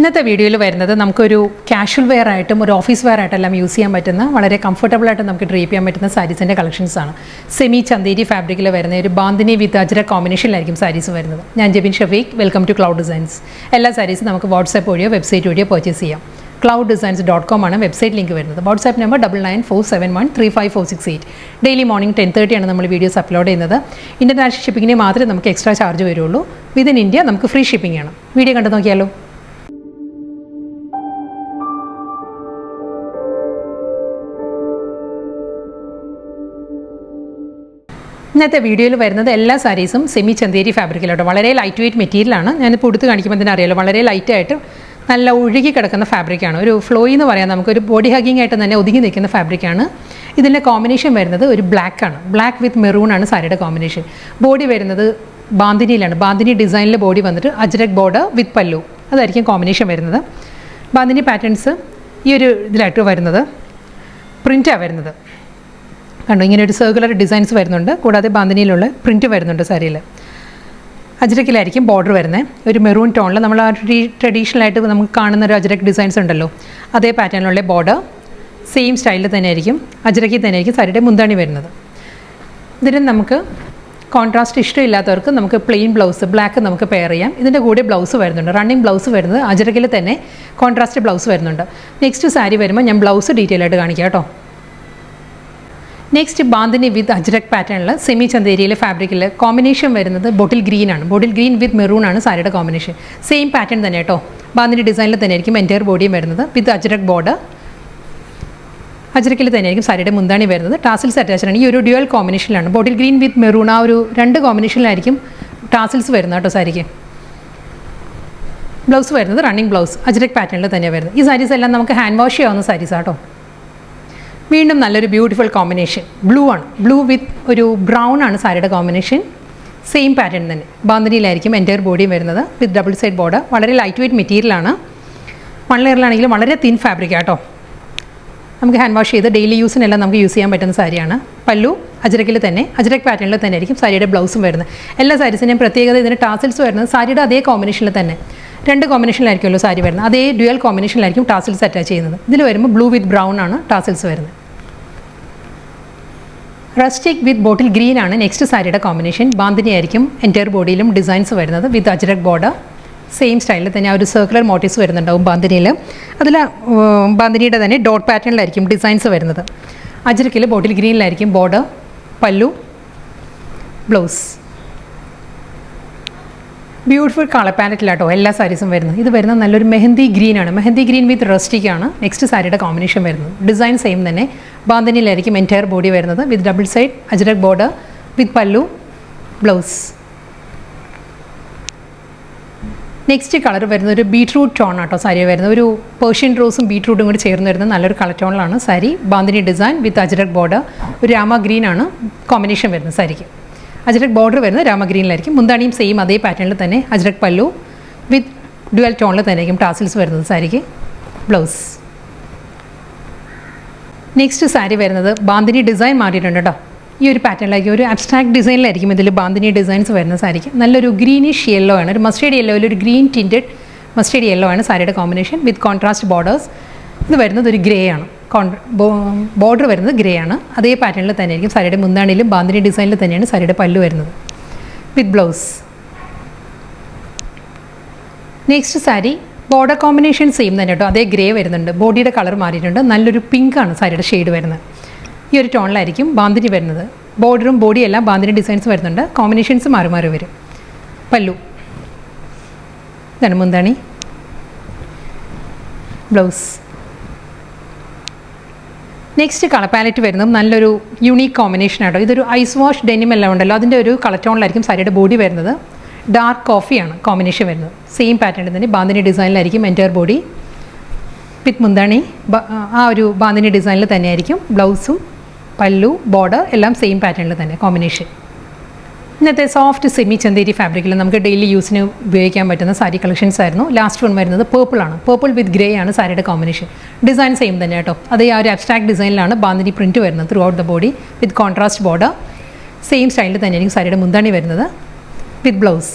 ഇന്നത്തെ വീഡിയോയിൽ വരുന്നത് നമുക്കൊരു കാഷ്വൽ വെയർ ആയിട്ടും ഒരു ഓഫീസ് വെയർ ആയിട്ടെല്ലാം യൂസ് ചെയ്യാൻ പറ്റുന്ന വളരെ കംഫർട്ടബിൾ ആയിട്ട് നമുക്ക് ഡ്രേപ്പ് ചെയ്യാൻ പറ്റുന്ന സാരീസിൻ്റെ കളക്ഷൻസ് ആണ്. സെമി ചന്തേരി ഫാബ്രിക്കിൽ വരുന്ന ഒരു ബാന്തിനി വിത്ത് അജ്രക് കോമ്പിനേഷനിലായിരിക്കും സാരീസ് വരുന്നത്. ഞാൻ Jebin Shafeeq, welcome to Cloud Designs. എല്ലാ സാരീസും നമുക്ക് വാട്സാപ്പ് വഴിയോ വെബ്സൈറ്റ് വഴിയോ പർച്ചേസ് ചെയ്യാം. clouddesigns.com ആണ് വെബ്സൈറ്റ് ലിങ്ക് വരുന്നത്. WhatsApp number 9947135468. ഡെയിലി മോർണിംഗ് 10:30 ആണ് നമ്മൾ വീഡിയോസ് അപ്ലോഡ് ചെയ്യുന്നത്. ഇൻ്റർനാഷണൽ ഷിപ്പിങ്ങിന് മാത്രമേ നമുക്ക് എക്സ്ട്രാ ചാർജ് വരുള്ളൂ. വിതിൻ ഇന്ത്യ നമുക്ക് ഫ്രീ ഷിപ്പിംഗ് ആണ്. വീഡിയോ കണ്ടു നോക്കിയാലോ. ഇന്നത്തെ വീഡിയോയിൽ വരുന്നത് എല്ലാ സാരീസും സെമി ചന്തേരി ഫാബ്രിക്കിലോട്ട് വളരെ ലൈറ്റ് വെയ്റ്റ് മെറ്റീരിയലാണ്. ഞാനിപ്പോൾ എടുത്ത് കാണിക്കുമ്പോൾ തന്നെ അറിയാലോ, വളരെ ലൈറ്റായിട്ട് നല്ല ഒഴുകി കിടക്കുന്ന ഫാബ്രിക്കാണ്. ഒരു ഫ്ലോയി എന്ന് പറയാം, നമുക്കൊരു ബോഡി ഹഗ്ഗിങ് ആയിട്ട് തന്നെ ഒതുങ്ങി നിൽക്കുന്ന ഫാബ്രിക്കാണ്. ഇതിൻ്റെ കോമ്പിനേഷൻ വരുന്നത് ഒരു ബ്ലാക്കാണ്. ബ്ലാക്ക് വിത്ത് മെറൂൺ ആണ് സാരിയുടെ കോമ്പിനേഷൻ. ബോഡി വരുന്നത് ബാന്തിനിയിലാണ്. ബാന്തിനി ഡിസൈനിൽ ബോഡി വന്നിട്ട് അജ്രക് ബോർഡർ വിത്ത് പല്ലു, അതായിരിക്കും കോമ്പിനേഷൻ വരുന്നത്. ബാന്തിനി പാറ്റേൺസ് ഈ ഒരു ഇതിലായിട്ട് വരുന്നത് പ്രിൻറ്റാണ് വരുന്നത്. കണ്ടോ, ഇങ്ങനെ ഒരു സർക്കുലർ ഡിസൈൻസ് വരുന്നുണ്ട്. കൂടാതെ ബാന്തിനിയിലുള്ള പ്രിൻറ്റ് വരുന്നുണ്ട് സാരിയിൽ. അജ്രക്കിലായിരിക്കും ബോർഡർ വരുന്നത്. ഒരു മെറൂൺ ടോണിൽ നമ്മൾ ആ ട്രഡീഷണലായിട്ട് നമുക്ക് കാണുന്ന ഒരു അജ്രക് ഡിസൈൻസ് ഉണ്ടല്ലോ, അതേ പാറ്റേണിലുള്ള ബോർഡർ സെയിം സ്റ്റൈലിൽ തന്നെ ആയിരിക്കും. അജ്രക്കിൽ തന്നെ ആയിരിക്കും സാരിയുടെ മുന്താണി വരുന്നത്. ഇതിന് നമുക്ക് കോൺട്രാസ്റ്റ് ഇഷ്ടമില്ലാത്തവർക്ക് നമുക്ക് പ്ലെയിൻ ബ്ലൗസ് ബ്ലാക്ക് നമുക്ക് പെയർ ചെയ്യാം. ഇതിൻ്റെ കൂടെ ബ്ലൗസ് വരുന്നുണ്ട്. റണ്ണിങ് ബ്ലൗസ് വരുന്നത് അജ്രക്കിൽ തന്നെ കോൺട്രാസ്റ്റ് ബ്ലൗസ് വരുന്നുണ്ട്. നെക്സ്റ്റ് സാരി വരുമ്പോൾ ഞാൻ ബ്ലൗസ് ഡീറ്റെയിൽ ആയിട്ട് കാണിക്കാം കേട്ടോ. നെക്സ്റ്റ് ബാന്തിനി വിത്ത് അജ്രക് പാറ്റേണിൽ സെമി ചന്തേരിയിലെ ഫാബ്രിക്കിൽ കോമ്പിനേഷൻ വരുന്നത് ബോട്ടിൽ ഗ്രീൻ ആണ്. ബോട്ടിൽ ഗ്രീൻ വിത്ത് മെറൂൺ ആണ് സാരിയുടെ കോമ്പിനേഷൻ. സെയിം പാറ്റേൺ തന്നെ കേട്ടോ. ബാന്തിനി ഡിസൈനിൽ തന്നെ ആയിരിക്കും എൻറ്റയർ ബോഡിയും വരുന്നത് വിത്ത് അജ്രക് ബോർഡർ. അജ്രക്കിൽ തന്നെ ആയിരിക്കും സാരിയുടെ മുന്താണി വരുന്നത്. ടാസിൽസ് അറ്റാച്ച്ഡ് ആണ്. ഈ ഒരു ഡ്യുവൽ കോമ്പിനേഷനിലാണ്. ബോട്ടിൽ ഗ്രീൻ വിത്ത് മെറൂൺ ആ ഒരു രണ്ട് കോമ്പിനേഷനിലായിരിക്കും ടാസിൽസ് വരുന്നത് കേട്ടോ സാരിക്ക്. ബ്ലൗസ് വരുന്നത് റണ്ണിങ് ബ്ലൗസ് അജ്രക് പാറ്റേണിൽ തന്നെയാണ് വരുന്നത്. ഈ സാരീസ് എല്ലാം നമുക്ക് ഹാൻഡ് വാഷ് ചെയ്യാവുന്ന സാരീസ് ആട്ടോ. വീണ്ടും നല്ലൊരു ബ്യൂട്ടിഫുൾ കോമ്പിനേഷൻ ബ്ലൂ ആണ്. ബ്ലൂ വിത്ത് ഒരു ബ്രൗൺ ആണ് സാരിയുടെ കോമ്പിനേഷൻ. സെയിം പാറ്റേൺ തന്നെ ബാന്തിനിയിലായിരിക്കും എൻറ്റയർ ബോഡിയും വരുന്നത് വിത്ത് ഡബിൾ സൈഡ് ബോർഡർ. വളരെ ലൈറ്റ് വെയ്റ്റ് മെറ്റീരിയലാണ്. 1 ലെയറിലാണെങ്കിലും വളരെ തിൻ ഫാബ്രിക് ആട്ടോ. നമുക്ക് ഹാൻഡ് വാഷ് ചെയ്ത് ഡെയിലി യൂസിനെല്ലാം നമുക്ക് യൂസ് ചെയ്യാൻ പറ്റുന്ന സാരിയാണ്. പല്ലു അജ്രക്കിൽ തന്നെ അജ്രക് പാറ്റേണിൽ തന്നെ ആയിരിക്കും സാരിയുടെ ബ്ലൗസും വരുന്നത്. എല്ലാ സാരീസിൻ്റെയും പ്രത്യേകത ഇതിന് ടാസിൽസ് വരുന്നത് സാരിയുടെ അതേ കോമ്പിനേഷനിൽ തന്നെ 2 കോമ്പിനേഷനിലായിരിക്കുമല്ലോ സാരി വരുന്നത്. അതേ ഡ്യുവൽ കോമ്പിനേഷനിലായിരിക്കും ടാസിൽസ് അറ്റാച്ച് ചെയ്യുന്നത്. ഇതിൽ വരുമ്പോൾ ബ്ലൂ വിത്ത് ബ്രൗൺ ആണ് ടാസിൽസ് വരുന്നത്. റസ്റ്റിക് വിത്ത് ബോട്ടിൽ ഗ്രീൻ ആണ് നെക്സ്റ്റ് സാരിയുടെ കോമ്പിനേഷൻ. ബാന്തിനി ആയിരിക്കും എൻറ്റയർ ബോഡിയിലും ഡിസൈൻസ് വരുന്നത് വിത്ത് അജ്രക് ബോർഡർ. സെയിം സ്റ്റൈലിൽ തന്നെ ആ ഒരു സർക്കുലർ മോട്ടീവ്സ് വരുന്നുണ്ടാവും ബാന്തിനിയിൽ. അതിൽ ബാന്തിനിയുടെ തന്നെ ഡോട്ട് പാറ്റേണിലായിരിക്കും ഡിസൈൻസ് വരുന്നത്. അജ്രക്കിൽ ബോട്ടിൽ ഗ്രീനിലായിരിക്കും ബോർഡർ, പല്ലു, ബ്ലൗസ്. ബ്യൂട്ടിഫുൾ കളർ പാലറ്റിലാട്ടോ എല്ലാ സാരീസും വരുന്നത്. ഇത് വരുന്നത് നല്ലൊരു മെഹന്തി ഗ്രീൻ ആണ്. മെഹന്തി ഗ്രീൻ വിത്ത് റസ്റ്റിക് ആണ് നെക്സ്റ്റ് സാരിയുടെ കോമ്പിനേഷൻ വരുന്നത്. ഡിസൈൻ സെയിം തന്നെ. ബാന്തിനിയിലായിരിക്കും എൻറ്റയർ ബോഡി വരുന്നത് with double side ajrak border വിത്ത് പല്ലു, ബ്ലൗസ്. നെക്സ്റ്റ് കളർ വരുന്നത് ഒരു ബീട്രൂട്ട് ടോൺ ആട്ടോ സാരി വരുന്നത്. ഒരു പേർഷ്യൻ റോസും ബീട്രൂട്ടും കൂടി ചേർന്ന് വരുന്ന നല്ലൊരു കളർ ടോണിലാണ് സാരി. Bandhani design with Ajrak border. ഒരു രാമ ഗ്രീൻ ആണ് കോമ്പിനേഷൻ വരുന്നത് സാരിക്ക്. അജ്രക് ബോർഡർ വരുന്നത് രാമ ഗ്രീനിലായിരിക്കും. മുന്താണിയും സെയിം അതേ പാറ്റേണിൽ തന്നെ അജ്രക് പല്ലു വിത്ത് ഡ്യുവൽ ടോണിൽ തന്നെയായിരിക്കും ടാസിൽസ് വരുന്നത് സാരിക്ക്. ബ്ലൗസ്. നെക്സ്റ്റ് സാരി വരുന്നത് ബാന്തിനി ഡിസൈൻ മാറിയിട്ടുണ്ട് കേട്ടോ. ഈ ഒരു പാറ്റേണിലായിരിക്കും ഒരു അബ്സ്ട്രാക്ട് ഡിസൈനിലായിരിക്കും ഇതിൽ ബാന്തിനി ഡിസൈൻസ് വരുന്ന സാരിക്ക്. നല്ലൊരു ഗ്രീനിഷ് യെല്ലോ ആണ്. ഒരു മസ്റ്റേഡ് യെല്ലോയിൽ ഒരു ഗ്രീൻ ടിൻറ്റഡ് മസ്റ്റേഡ് യെല്ലോ ആണ് സാരിയുടെ കോമ്പിനേഷൻ വിത്ത് കോൺട്രാസ്റ്റ് ബോർഡേഴ്സ്. ഇത് വരുന്നത് ഒരു ഗ്രേ ആണ്. ബോർഡർ വരുന്നത് ഗ്രേ ആണ്. അതേ പാറ്റേണിൽ തന്നെയായിരിക്കും സാരിയുടെ മുന്താണിയിലും ബാന്തിനി ഡിസൈനിൽ തന്നെയാണ് സാരിയുടെ പല്ലു വരുന്നത് with blouse. Next sari border combination same തന്നെ കേട്ടോ. അതേ ഗ്രേ വരുന്നുണ്ട്. ബോഡിയുടെ കളർ മാറിയിട്ടുണ്ട്. നല്ലൊരു പിങ്ക് ആണ് സാരിയുടെ ഷെയ്ഡ് വരുന്നത്. ഈ ഒരു ടോണിലായിരിക്കും ബാന്തിനി വരുന്നത്. ബോർഡറും ബോഡിയും എല്ലാം ബാന്തിനി ഡിസൈൻസ് വരുന്നുണ്ട്. കോമ്പിനേഷൻസ് മാറി മാറി വരും. പല്ലു, ഇതാണ് മുന്താണി, ബ്ലൗസ്. നെക്സ്റ്റ് കളർ പാലറ്റ് വരുന്നത് നല്ലൊരു യുണീക്ക് കോമ്പിനേഷൻ ആട്ടോ. ഇതൊരു ഐസ് വാഷ് ഡെനിം എല്ലാം ഉണ്ടല്ലോ, അതിൻ്റെ ഒരു കളർ ടോണിലായിരിക്കും സാരിയുടെ ബോഡി വരുന്നത്. ഡാർക്ക് കോഫിയാണ് കോമ്പിനേഷൻ വരുന്നത്. സെയിം പാറ്റേണിൽ തന്നെ ബാന്തിനി ഡിസൈനിലായിരിക്കും എൻറ്റയർ ബോഡി വിത്ത് മുന്താണി. ആ ഒരു ബാന്തിനി ഡിസൈനിൽ തന്നെയായിരിക്കും ബ്ലൗസും പല്ലു, ബോർഡർ എല്ലാം സെയിം പാറ്റേണിൽ തന്നെ കോമ്പിനേഷൻ. ഇന്നത്തെ സോഫ്റ്റ് സെമി ചന്തേരി ഫാബ്രിക്കിൽ നമുക്ക് ഡെയിലി യൂസിന് ഉപയോഗിക്കാൻ പറ്റുന്ന സാരി കളക്ഷൻസ് ആയിരുന്നു. ലാസ്റ്റ് വൺ വരുന്നത് പേർപ്പിൾ ആണ്. പേർപ്പിൾ വിത്ത് ഗ്രേ ആണ് സാരിയുടെ കോമ്പിനേഷൻ. ഡിസൈൻ സെയിം തന്നെ കേട്ടോ. അതേ ആ ഒരു അബ്സ്ട്രാക്ട് ഡിസൈനിലാണ് ബാന്തിനി പ്രിൻറ്റ് വരുന്നത് through out the body with contrast border. Same സ്റ്റൈലിൽ തന്നെയായിരിക്കും സാരിയുടെ മുന്താണി വരുന്നത് വിത്ത് ബ്ലൗസ്.